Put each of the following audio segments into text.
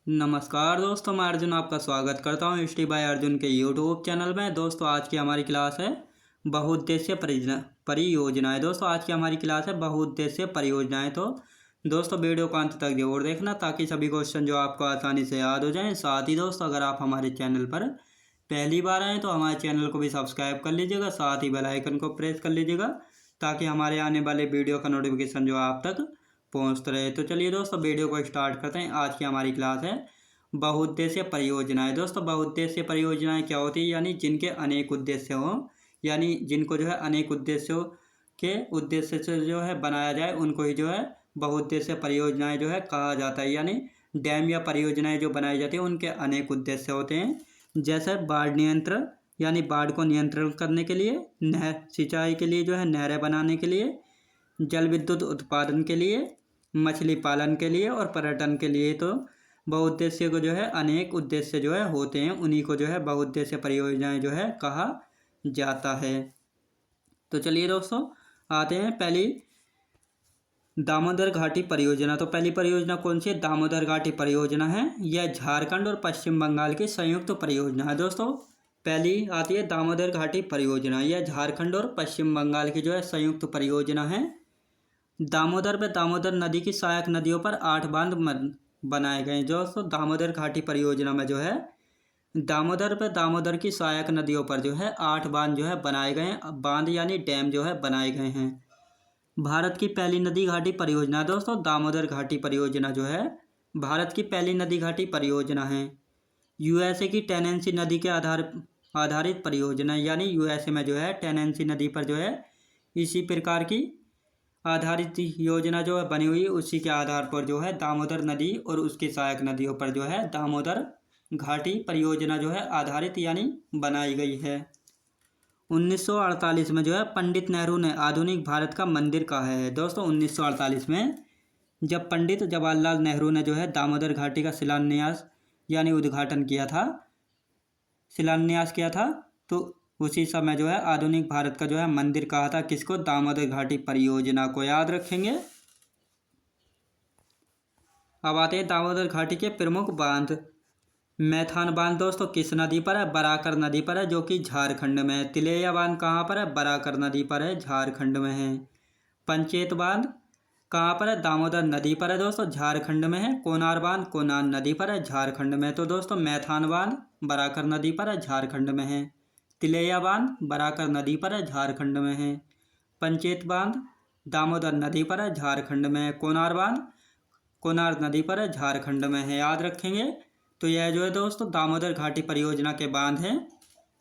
नमस्कार दोस्तों, मैं अर्जुन आपका स्वागत करता हूँ स्टडी बाय अर्जुन के यूट्यूब चैनल में। दोस्तों आज की हमारी क्लास है बहुउद्देश्य परियोजनाएं। दोस्तों आज की हमारी क्लास है बहुउद्देश्य परियोजनाएं। तो दोस्तों वीडियो को अंत तक जरूर देखना ताकि सभी क्वेश्चन जो आपको आसानी से याद हो जाएं। साथ ही दोस्तों अगर आप हमारे चैनल पर पहली बार आएँ तो हमारे चैनल को भी सब्सक्राइब कर लीजिएगा, साथ ही बेल आइकन को प्रेस कर लीजिएगा ताकि हमारे आने वाले वीडियो का नोटिफिकेशन जो आप तक पहुंचते रहे। तो चलिए दोस्तों वीडियो को स्टार्ट करते हैं। आज की हमारी क्लास है बहुउद्देश्य परियोजनाएं। दोस्तों बहुउद्देश्य परियोजनाएं क्या होती है, यानी जिनके अनेक उद्देश्य हों, यानी जिनको जो है अनेक उद्देश्यों के उद्देश्य से जो है बनाया जाए उनको ही जो है बहुउद्देश्य परियोजनाएं जो है कहा जाता है। यानी डैम या परियोजनाएं जो बनाई जाती हैं उनके अनेक उद्देश्य होते हैं, जैसे बाढ़ नियंत्रण यानी बाढ़ को नियंत्रण करने के लिए, नहर सिंचाई के लिए जो है नहरें बनाने के लिए, जल विद्युत उत्पादन के लिए, मछली पालन के लिए और पर्यटन के लिए। तो बहुउद्देश्य को जो है अनेक उद्देश्य जो है होते हैं, उन्हीं को जो है बहुउद्देश्य परियोजनाएं जो है कहा जाता है। तो चलिए दोस्तों आते हैं पहली दामोदर घाटी परियोजना। तो पहली परियोजना कौन सी है? दामोदर घाटी परियोजना है। यह झारखंड और पश्चिम बंगाल की संयुक्त परियोजना है। दोस्तों पहली आती है दामोदर घाटी परियोजना। यह झारखंड और पश्चिम बंगाल की जो है संयुक्त परियोजना है। दामोदर में दामोदर नदी की सहायक नदियों पर 8 बांध बनाए गए। दोस्तों दामोदर घाटी परियोजना में जो है दामोदर पे दामोदर की सहायक नदियों पर जो है 8 बांध जो है बनाए गए हैं। बांध यानी डैम जो है बनाए गए हैं। भारत की पहली नदी घाटी परियोजना। दोस्तों दामोदर घाटी परियोजना जो है भारत की पहली नदी घाटी परियोजना है। यूएसए की टेनेंसी नदी के आधारित परियोजना, यानी यूएसए में जो है टेनेंसी नदी पर जो है इसी प्रकार की आधारित योजना जो है बनी हुई, उसी के आधार पर जो है दामोदर नदी और उसकी सहायक नदियों पर जो है दामोदर घाटी परियोजना जो है आधारित यानी बनाई गई है। 1948 में जो है पंडित नेहरू ने आधुनिक भारत का मंदिर कहा है। दोस्तों 1948 में जब पंडित जवाहरलाल नेहरू ने जो है दामोदर घाटी का शिलान्यास यानी उद्घाटन किया था, शिलान्यास किया था, तो उसी समय जो है आधुनिक भारत का जो है मंदिर कहा था। किसको? दामोदर घाटी परियोजना को। याद रखेंगे। अब आते हैं दामोदर घाटी के प्रमुख बांध। मैथान बांध दोस्तों किस नदी पर है? बराकर नदी पर है, जो कि झारखंड में है। तिलैया बांध कहाँ पर है? बराकर नदी पर है, झारखंड में है। पंचेत बांध कहाँ पर है? दामोदर नदी पर है, दोस्तों झारखंड में है। कोनार बांध कोनार नदी पर है, झारखंड में। तो दोस्तों मैथान बांध बराकर नदी पर है, झारखंड में है। तिलैया बांध बराकर नदी पर है, झारखंड में है। पंचेत बांध दामोदर नदी पर है, झारखंड में है। कोनार बांध कोनार नदी पर है, झारखंड में है। याद रखेंगे। तो यह जो है दोस्तों दामोदर घाटी परियोजना के बांध हैं,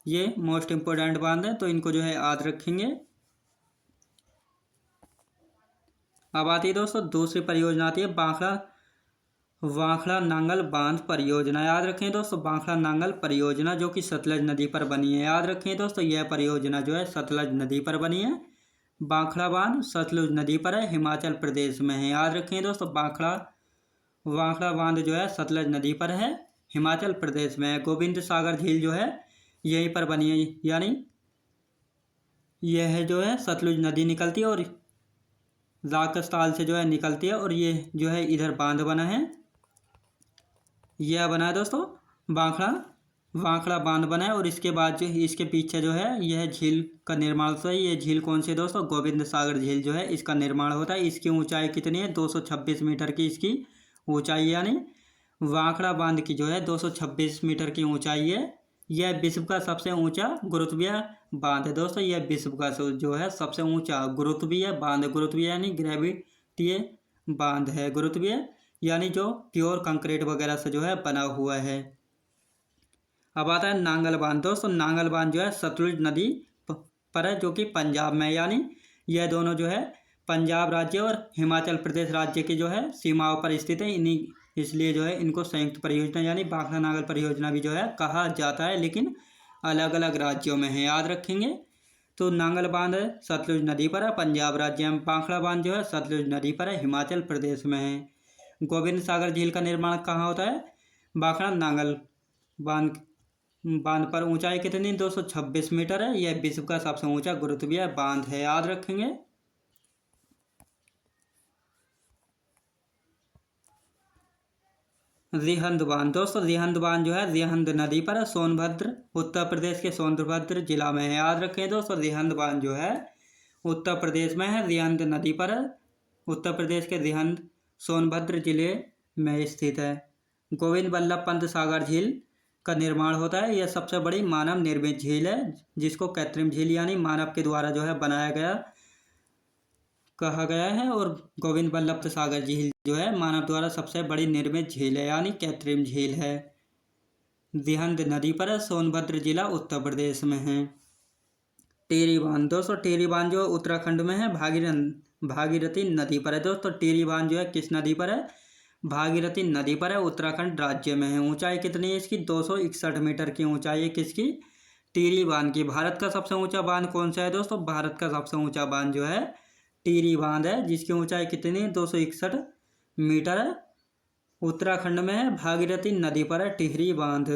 ये मोस्ट इम्पोर्टेंट बांध है, तो इनको जो है याद रखेंगे। अब आती है दोस्तों दूसरी परियोजना आती है बांखड़ा नांगल बांध परियोजना। याद रखें दोस्तों बांखड़ा नांगल परियोजना, जो कि सतलज नदी पर बनी है। याद रखें दोस्तों यह परियोजना जो है सतलज नदी पर बनी है। बांखड़ा बांध सतलुज नदी पर है, हिमाचल प्रदेश में है। याद रखें दोस्तों बांखड़ा बांध जो है सतलज नदी पर है, हिमाचल प्रदेश में है। गोविंद सागर झील जो है यहीं पर बनी है, यानी यह जो है सतलुज नदी निकलती है और राकस्थाल से जो है निकलती है, और ये जो है इधर बांध बना है। यह बना है दोस्तों बांखड़ा बांध बना है, और इसके बाद जो इसके पीछे जो है यह झील का निर्माण होता है। ये झील कौन सी दोस्तों? गोविंद सागर झील जो है इसका निर्माण होता है। इसकी ऊंचाई कितनी है? 226 मीटर की इसकी ऊंचाई, यानी बांखड़ा बांध की जो है 226 मीटर की ऊंचाई है। यह विश्व का सबसे ऊंचा गुरुत्वीय बांध है। दोस्तों यह विश्व का जो है सबसे ऊंचा गुरुत्वीय बांध है। गुरुत्वीय यानी ग्रेविटीय बांध है। गुरुत्वीय यानी जो प्योर कंक्रीट वगैरह से जो है बना हुआ है। अब आता है नांगल बांध। दोस्तों नांगल बांध जो है सतलुज नदी पर है, जो कि पंजाब में, यानी यह दोनों जो है पंजाब राज्य और हिमाचल प्रदेश राज्य की जो है सीमाओं पर स्थित है। इन्हीं इसलिए जो है इनको संयुक्त परियोजना यानी बांखड़ा नांगल परियोजना भी जो है कहा जाता है, लेकिन अलग अलग राज्यों में है। याद रखेंगे। तो नांगल बांध है सतलुज नदी पर है, पंजाब राज्य में। बांखड़ा बांध जो है सतलुज नदी पर है, हिमाचल प्रदेश में है। गोविंद सागर झील का निर्माण कहाँ होता है? बांखड़ा नांगल बांध पर। ऊंचाई कितनी? 226 मीटर है। यह विश्व का सबसे ऊंचा गुरुत्वीय बांध है। याद रखेंगे। रिहंद बांध दोस्तों, रिहंद बांध जो है रिहंद नदी पर है, सोनभद्र उत्तर प्रदेश के सोनभद्र जिला में है। याद रखें दोस्तों, रिहंद बांध जो है उत्तर प्रदेश में है, रिहंद नदी पर है, उत्तर प्रदेश के रिहंद सोनभद्र जिले में स्थित है। गोविंद बल्लभ पंत सागर झील का निर्माण होता है। यह सबसे बड़ी मानव निर्मित झील है, जिसको कृत्रिम झील यानी मानव के द्वारा जो है बनाया गया कहा गया है। और गोविंद बल्लभ सागर झील जो है मानव द्वारा सबसे बड़ी निर्मित झील है यानी कृत्रिम झील है। रिहंद नदी पर है, सोनभद्र जिला उत्तर प्रदेश में है। टिहरी बांध दोस्तों, टिहरी बांध जो उत्तराखंड में है, भागीरथी नदी पर है। दोस्तों टिहरी बांध जो है किस नदी पर है? भागीरथी नदी पर है, उत्तराखंड राज्य में है। ऊंचाई कितनी है इसकी? 261 मीटर की ऊंचाई है किसकी? टिहरी बांध की। भारत का सबसे ऊंचा बांध कौन सा है दोस्तों? भारत का सबसे ऊंचा बांध जो है टिहरी बांध है, जिसकी ऊंचाई कितनी है? 261 मीटर है। उत्तराखंड में है, भागीरथी नदी पर है टिहरी बांध।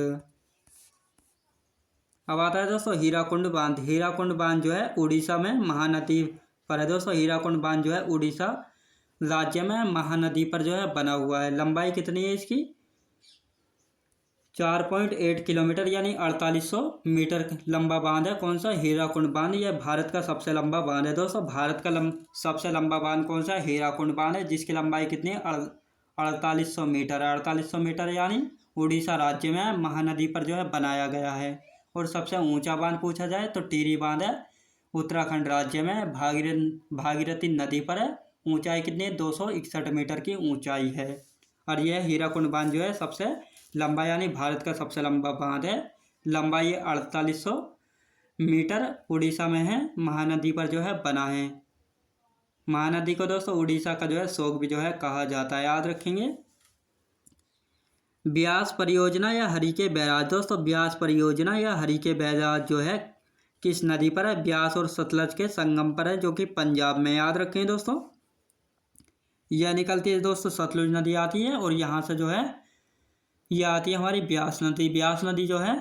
अब आता है दोस्तों हीराकुंड बांध। हीराकुंड बांध जो है उड़ीसा में महानदी पर है। दोस्तों हीराकुंड बांध जो है उड़ीसा राज्य में महानदी पर जो है बना हुआ है। लंबाई कितनी है इसकी? 4.8 किलोमीटर यानी 4800 मीटर लंबा बांध है। कौन सा? हीराकुंड बांध। यह भारत का सबसे लंबा बांध है। दोस्तों भारत का सबसे लंबा बांध कौन सा है? हीराकुंड बांध है, जिसकी लंबाई कितनी है? 4800 मीटर है। 4800 मीटर यानी उड़ीसा राज्य में महानदी पर जो है बनाया गया है। और सबसे ऊंचा बांध पूछा जाए तो टिहरी बांध है, उत्तराखंड राज्य में भागीरथी नदी पर है। ऊंचाई कितनी है? 261 मीटर की ऊंचाई है। और यह हीराकुंड बांध जो है सबसे लंबा यानी भारत का सबसे लंबा बांध है। लंबाई 4800 मीटर, उड़ीसा में है, महानदी पर जो है बना है। महानदी को दोस्तों उड़ीसा का जो है शोक भी जो है कहा जाता है। याद रखेंगे। ब्यास परियोजना या हरिके बैराज। दोस्तों ब्यास परियोजना या हरिके बैराज जो है किस नदी पर है? ब्यास और सतलज के संगम पर है, जो कि पंजाब में। याद रखें दोस्तों, यह निकलती है दोस्तों, सतलुज नदी आती है और यहाँ से जो है यह आती है हमारी ब्यास नदी। ब्यास नदी जो है,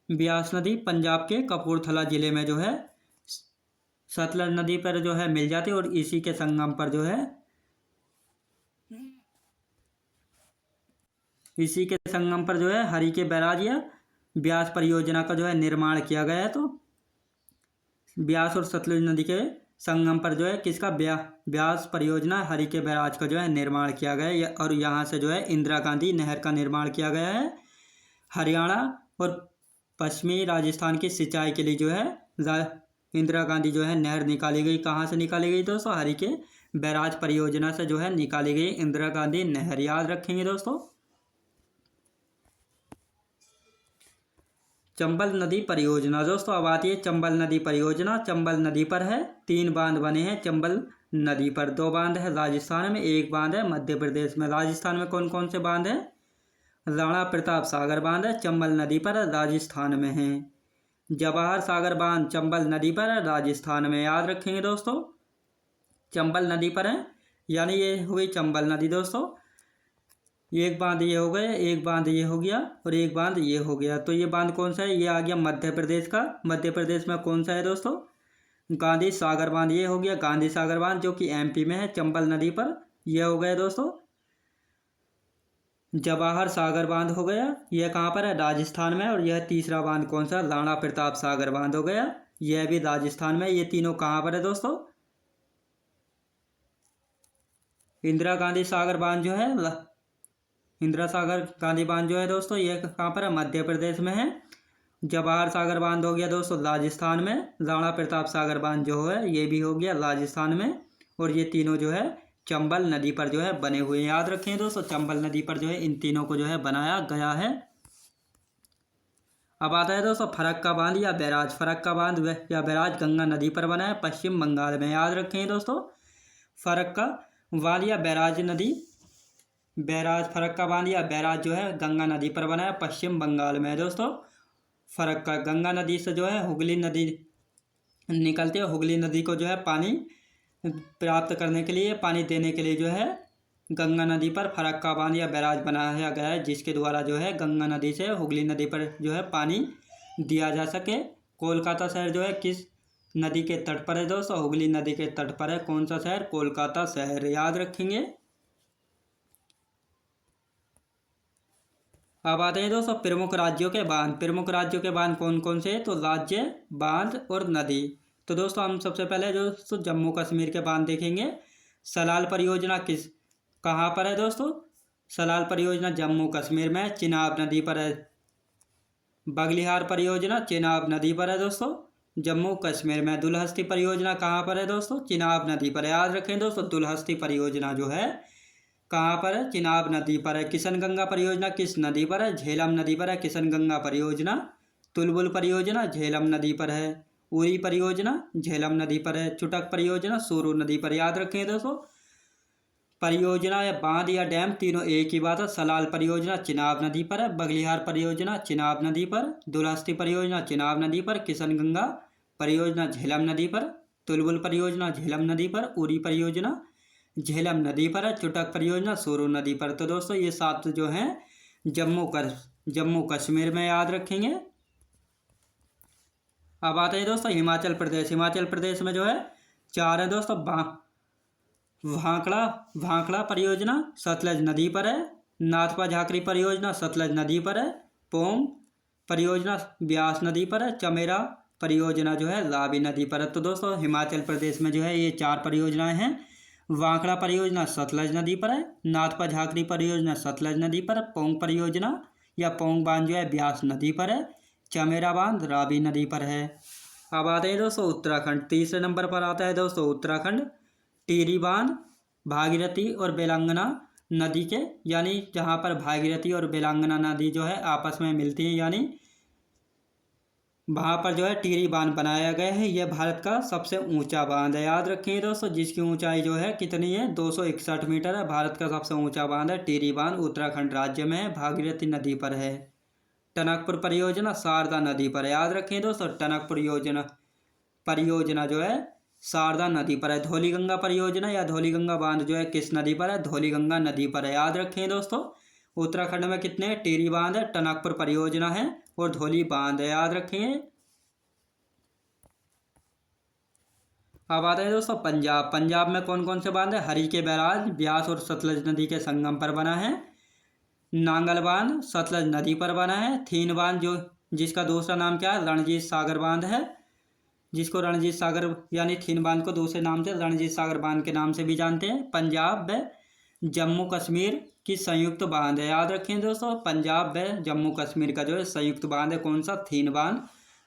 ब्यास नदी पंजाब के कपूरथला जिले में जो है सतलज नदी पर जो है मिल जाती है। और इसी के संगम पर जो है, इसी के संगम पर जो है हरिके बैराज या ब्यास परियोजना का जो है निर्माण किया गया है। तो ब्यास और सतलुज नदी के संगम पर जो है किसका? ब्यास परियोजना हरिके बैराज का जो है निर्माण किया गया है। और यहाँ से जो है इंदिरा गांधी नहर का निर्माण किया गया है। हरियाणा और पश्चिमी राजस्थान की सिंचाई के लिए जो है इंदिरा गांधी जो है नहर निकाली गई। कहाँ से निकाली गई दोस्तों? हरिके बैराज परियोजना से जो है निकाली गई इंदिरा गांधी नहर। याद रखेंगे दोस्तों। चंबल नदी परियोजना। दोस्तों अब आती है चंबल नदी परियोजना। चंबल नदी पर है, 3 बांध बने हैं चंबल नदी पर। 2 बांध है राजस्थान में, 1 बांध है मध्य प्रदेश में। राजस्थान में कौन कौन से बांध हैं? राणा प्रताप सागर बांध है, चंबल नदी पर, राजस्थान में है। जवाहर सागर बांध चंबल नदी पर, राजस्थान में। याद रखेंगे दोस्तों, चंबल नदी पर है, यानी ये हुई चंबल नदी। दोस्तों एक बांध ये हो गया, एक बांध ये हो गया और एक बांध ये हो गया। तो ये बांध कौन सा है? ये आ गया मध्य प्रदेश का। मध्य प्रदेश में कौन सा है दोस्तों? गांधी सागर बांध। ये हो गया गांधी सागर बांध, जो कि एमपी में है चंबल नदी पर। यह हो गया दोस्तों जवाहर सागर बांध हो गया। यह कहाँ पर है? राजस्थान में। और यह तीसरा बांध कौन सा? राणा प्रताप सागर बांध हो गया, यह भी राजस्थान में। ये तीनों कहाँ पर है दोस्तों? इंदिरा गांधी सागर बांध जो है, इंदिरा सागर गांधी बांध जो है दोस्तों, ये कहाँ पर है? मध्य प्रदेश में है। जवाहर सागर बांध हो गया दोस्तों राजस्थान में। राणा प्रताप सागर बांध जो है ये भी हो गया राजस्थान में। और ये तीनों जो है चंबल नदी पर जो है बने हुए हैं। याद रखें दोस्तों, चंबल नदी पर जो है इन तीनों को जो है बनाया गया है। अब आता है दोस्तों फरक्का बांध या बैराज। फरक्का बांध या बैराज गंगा नदी पर बना है, पश्चिम बंगाल में। याद रखें दोस्तों, फरक्का बांध या बैराज नदी, बैराज फरक्का बांध या बैराज जो है गंगा नदी पर बना है, पश्चिम बंगाल में। दोस्तों फरक्का गंगा नदी से जो है हुगली नदी निकलती है। हुगली नदी को जो है पानी प्राप्त करने के लिए, पानी देने के लिए जो है गंगा नदी पर फरक्का बांध या बैराज बनाया गया है, जिसके द्वारा जो है गंगा नदी से हुगली नदी पर जो है पानी दिया जा सके। कोलकाता शहर जो है किस नदी के तट पर है दोस्तों? हुगली नदी के तट पर है। कौन सा शहर? कोलकाता शहर। याद रखेंगे। अब आते हैं दोस्तों प्रमुख राज्यों के बांध। प्रमुख राज्यों के बांध कौन कौन से हैं? तो राज्य, बांध और नदी। तो दोस्तों हम सबसे पहले दोस्तों जम्मू कश्मीर के बांध देखेंगे। सलाल परियोजना कहाँ पर है दोस्तों? सलाल परियोजना जम्मू कश्मीर में चिनाब नदी पर है। बगलिहार परियोजना चिनाब नदी पर है दोस्तों, जम्मू कश्मीर में। दुलहस्ती परियोजना कहाँ पर है दोस्तों? चिनाब नदी पर है। याद रखें दोस्तों, दुलहस्ती परियोजना जो है कहाँ पर है? चिनाब नदी पर है। किशनगंगा परियोजना किस नदी पर है? झेलम नदी पर है किशनगंगा परियोजना। तुलबुल परियोजना झेलम नदी पर है। उरी परियोजना झेलम नदी पर है। चुटक परियोजना सूरू नदी पर। याद रखें दोस्तों, परियोजना या बांध या डैम तीनों एक ही बात है। सलाल परियोजना चिनाब नदी पर है, बगलिहार परियोजना चिनाब नदी पर, दुलहस्ती परियोजना चिनाब नदी पर, किशनगंगा परियोजना झेलम नदी पर, तुलबुल परियोजना झेलम नदी पर, उरी परियोजना झेलम नदी पर है, चुटक परियोजना सूरू नदी पर। तो दोस्तों ये 7 जो हैं जम्मू कश्मीर में याद रखेंगे। अब आते हैं दोस्तों हिमाचल प्रदेश। हिमाचल प्रदेश में जो है 4 है दोस्तों। भांकड़ा परियोजना सतलज नदी पर है। नाथपा झाकरी परियोजना सतलज नदी पर है। पोंग परियोजना ब्यास नदी पर है। चमेरा परियोजना जो है रावी नदी पर है। तो दोस्तों हिमाचल प्रदेश में जो है ये 4 परियोजनाएं हैं। वांकड़ा परियोजना सतलज नदी पर है। नाथपा झाकरी परियोजना सतलज नदी पर है। पोंग परियोजना या पोंग बांध जो है ब्यास नदी पर है। चमेरा बांध रावी नदी पर है। अब आते हैं दोस्तों उत्तराखंड। तीसरे नंबर पर आता है दोस्तों उत्तराखंड। टिहरी बांध भागीरथी और बेलंगना नदी के, यानी जहाँ पर भागीरथी और बेलंगना नदी जो है आपस में मिलती हैं, यानी वहाँ पर जो है टिहरी बांध बनाया गया है। यह भारत का सबसे ऊंचा बांध है। याद रखें दोस्तों, जिसकी ऊंचाई जो है कितनी है? 261 मीटर है। भारत का सबसे ऊंचा बांध है टिहरी बांध, उत्तराखंड राज्य में है, भागीरथी नदी पर है। टनकपुर परियोजना शारदा नदी पर है। याद रखें दोस्तों, टनकपुर परियोजना जो है शारदा नदी पर है। धौलीगंगा परियोजना या धौलीगंगा बांध जो है किस नदी पर है? धौलीगंगा नदी पर है। याद रखें दोस्तों, उत्तराखंड में कितने? टिहरी बांध है, टनकपुर परियोजना है और धौली बांध है। याद रखेंगे। अब आते हैं दोस्तों पंजाब। पंजाब में कौन कौन से बांध है? हरी के बैराज ब्यास और सतलज नदी के संगम पर बना है। नांगल बांध सतलज नदी पर बना है। थीन बांध जो जिसका दूसरा नाम क्या है? रणजीत सागर बांध है, जिसको रणजीत सागर यानी थीन बांध को दूसरे नाम से रणजीत सागर बांध के नाम से भी जानते हैं। पंजाब व जम्मू कश्मीर की संयुक्त बांध है। याद रखें दोस्तों, पंजाब व जम्मू कश्मीर का जो है संयुक्त बांध है कौन सा? थीन बांध,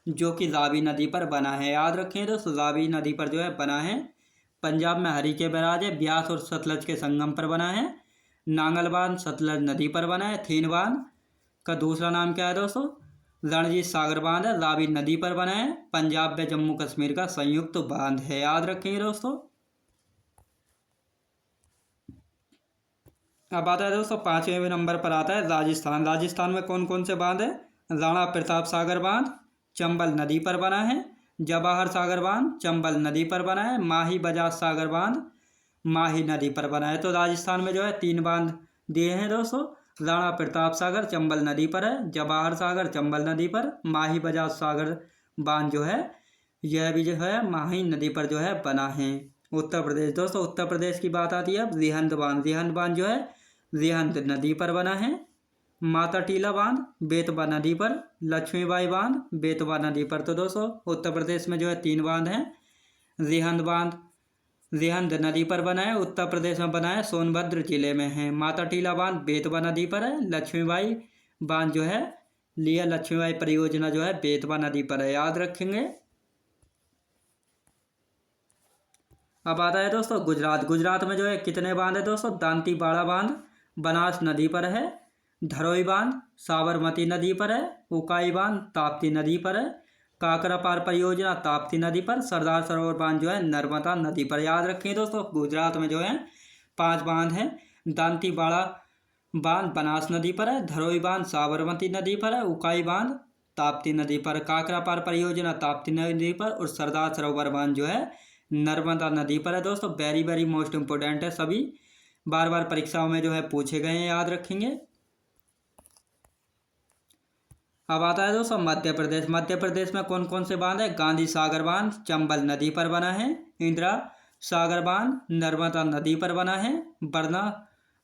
जो कि रावी नदी पर बना है। याद रखें दोस्तों, रावी नदी पर जो है बना है। पंजाब में हरी के बैराज है, ब्यास और सतलज के संगम पर बना है। नांगल बांध सतलज नदी पर बना है। थीन बांध का दूसरा नाम क्या है दोस्तों? रणजीत सागर बांध है, रावी नदी पर बना है। पंजाब व जम्मू कश्मीर का संयुक्त बांध है। याद रखेंगे दोस्तों। अब आता है दोस्तों 5वें नंबर पर आता है राजस्थान। राजस्थान में कौन कौन से बांध है? राणा प्रताप सागर बांध चंबल नदी पर बना है। जवाहर सागर बांध चंबल नदी पर बना है। माही बजाज सागर बांध माही नदी पर बना है। तो राजस्थान में जो है 3 बांध दिए हैं दोस्तों। राणा प्रताप सागर चंबल नदी पर है, जवाहर सागर चंबल नदी पर, माही बजाज सागर बांध जो है यह भी जो है माही नदी पर जो है बना है। उत्तर प्रदेश। दोस्तों उत्तर प्रदेश की बात आती है अब रिहंद बांध। रिहंद बांध जो है रिहंद नदी पर बना है। माता टीला बांध बेतवा नदी पर। लक्ष्मीबाई बांध बेतवा नदी पर। तो दोस्तों उत्तर प्रदेश में जो है 3 बांध हैं। रिहंद बांध रिहंद नदी पर बना है, उत्तर प्रदेश में बना है, सोनभद्र जिले में है। माता टीला बांध बेतवा नदी पर है। लक्ष्मीबाई बांध जो है लिया लक्ष्मीबाई परियोजना जो है बेतवा नदी पर है। याद रखेंगे। अब आता है दोस्तों गुजरात। गुजरात में जो है कितने बांध है दोस्तों? दांतीवाड़ा बांध बनास नदी पर है। धरोई बांध साबरमती नदी पर है। उकाई बांध ताप्ती नदी पर है। काकरापार परियोजना ताप्ती नदी पर। सरदार सरोवर बांध जो है नर्मदा नदी पर। याद रखें दोस्तों, गुजरात में जो है 5 बांध हैं। दांतीवाड़ा बांध बनास नदी पर है। धरोई बांध साबरमती नदी पर है। उकाई बांध ताप्ती नदी पर। काकरापार परियोजना ताप्ती नदी पर और सरदार सरोवर बांध जो है नर्मदा नदी पर है। दोस्तों वेरी वेरी मोस्ट इम्पोर्टेंट है, सभी बार बार परीक्षाओं में जो है पूछे गए हैं, याद रखेंगे। अब आता है दोस्तों मध्य प्रदेश। मध्य प्रदेश में कौन कौन से बांध है? गांधी सागर बांध चंबल नदी पर बना है। इंदिरा सागर बांध नर्मदा नदी पर बना है।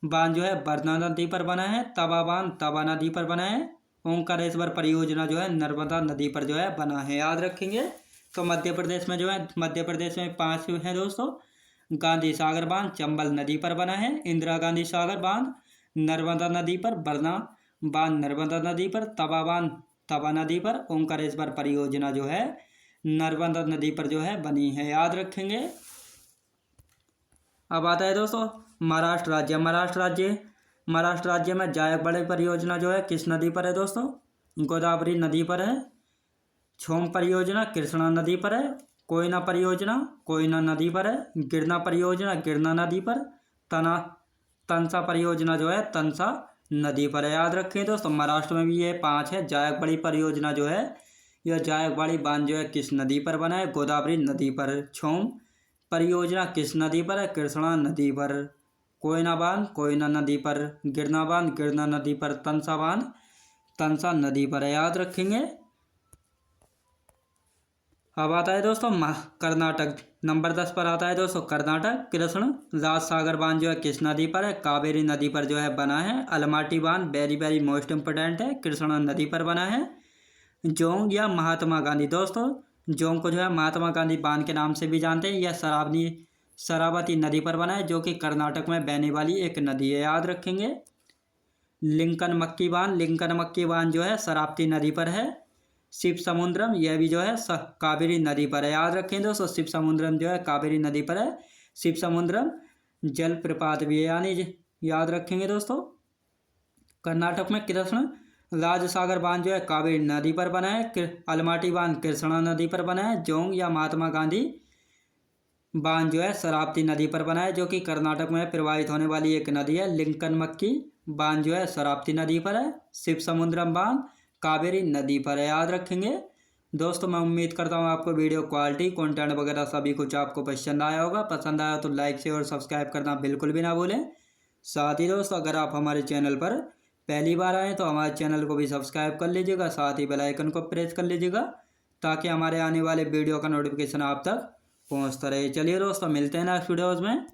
बांध जो है बरना नदी पर बना है। तवा बांध तवा नदी पर बना है। ओंकारेश्वर परियोजना जो है नर्मदा नदी पर जो है बना है, याद रखेंगे। तो मध्य प्रदेश में जो है, मध्य प्रदेश में 5 है दोस्तों। गांधी सागर बांध चंबल नदी पर बना है। इंदिरा गांधी सागर बांध नर्मदा नदी पर। बरना बांध नर्मदा नदी पर। तवा बांध तवा नदी पर। ओंकारेश्वर परियोजना जो है नर्मदा नदी पर जो है बनी है, याद रखेंगे। अब आता है दोस्तों महाराष्ट्र राज्य। महाराष्ट्र राज्य में जायकवाड़ी परियोजना जो है किस नदी पर है दोस्तों? गोदावरी नदी पर है। छोम परियोजना कृष्णा नदी पर है। कोयना परियोजना कोयना नदी पर है। गिरना परियोजना गिरना नदी पर। तंसा परियोजना जो है तंसा नदी पर है, याद रखें दोस्तों। महाराष्ट्र में भी ये 5 है। जायकवाड़ी परियोजना जो है, यह जायकवाड़ी बांध जो है किस नदी पर बना है? गोदावरी नदी पर। छोम परियोजना किस नदी पर है? कृष्णा नदी पर। कोयना बांध कोयना नदी पर। गिरना बांध गिरना नदी पर। तंसा बांध तंसा नदी पर है, याद रखेंगे। अब आता है दोस्तों कर्नाटक। नंबर 10 पर आता है दोस्तों कर्नाटक। कृष्ण राज सागर बांध जो है किस नदी पर है? कावेरी नदी पर जो है बना है। अलमाटी बांध वेरी वेरी मोस्ट इम्पोर्टेंट है, कृष्णा नदी पर बना है। जोंग या महात्मा गांधी दोस्तों, जोंग को जो है महात्मा गांधी बांध के नाम से भी जानते हैं। यह शरावती नदी पर बना है, जो कि कर्नाटक में बहने वाली एक नदी है, याद रखेंगे। लिंकन मक्की बांध जो है शरावती नदी पर है। शिव समुद्रम, यह भी जो है कावेरी नदी पर है, याद रखें दोस्तों। शिव समुद्रम जो है कावेरी नदी पर है। शिव समुद्रम जलप्रपात भी है, यानी याद रखेंगे दोस्तों। कर्नाटक में कृष्ण राज सागर बांध जो है कावेरी नदी पर बना है। अलमाटी बांध कृष्णा नदी पर बना है। जोंग या महात्मा गांधी बांध जो है शरावती नदी पर बना है, जो कि कर्नाटक में प्रवाहित होने वाली एक नदी है। लिंकन मक्की बांध जो है शरावती नदी पर है। शिव समुद्रम बांध कावेरी नदी पर है, याद रखेंगे। दोस्तों मैं उम्मीद करता हूँ आपको वीडियो क्वालिटी कंटेंट वगैरह सभी कुछ आपको पसंद आया होगा। पसंद आया तो लाइक शेयर और सब्सक्राइब करना बिल्कुल भी ना भूलें। साथ ही दोस्तों अगर आप हमारे चैनल पर पहली बार आएँ तो हमारे चैनल को भी सब्सक्राइब कर लीजिएगा। साथ ही बेल आइकन को प्रेस कर लीजिएगा, ताकि हमारे आने वाले वीडियो का नोटिफिकेशन आप तक पहुँचता रहे। चलिए दोस्तों मिलते हैं नेक्स्ट वीडियोज़ में।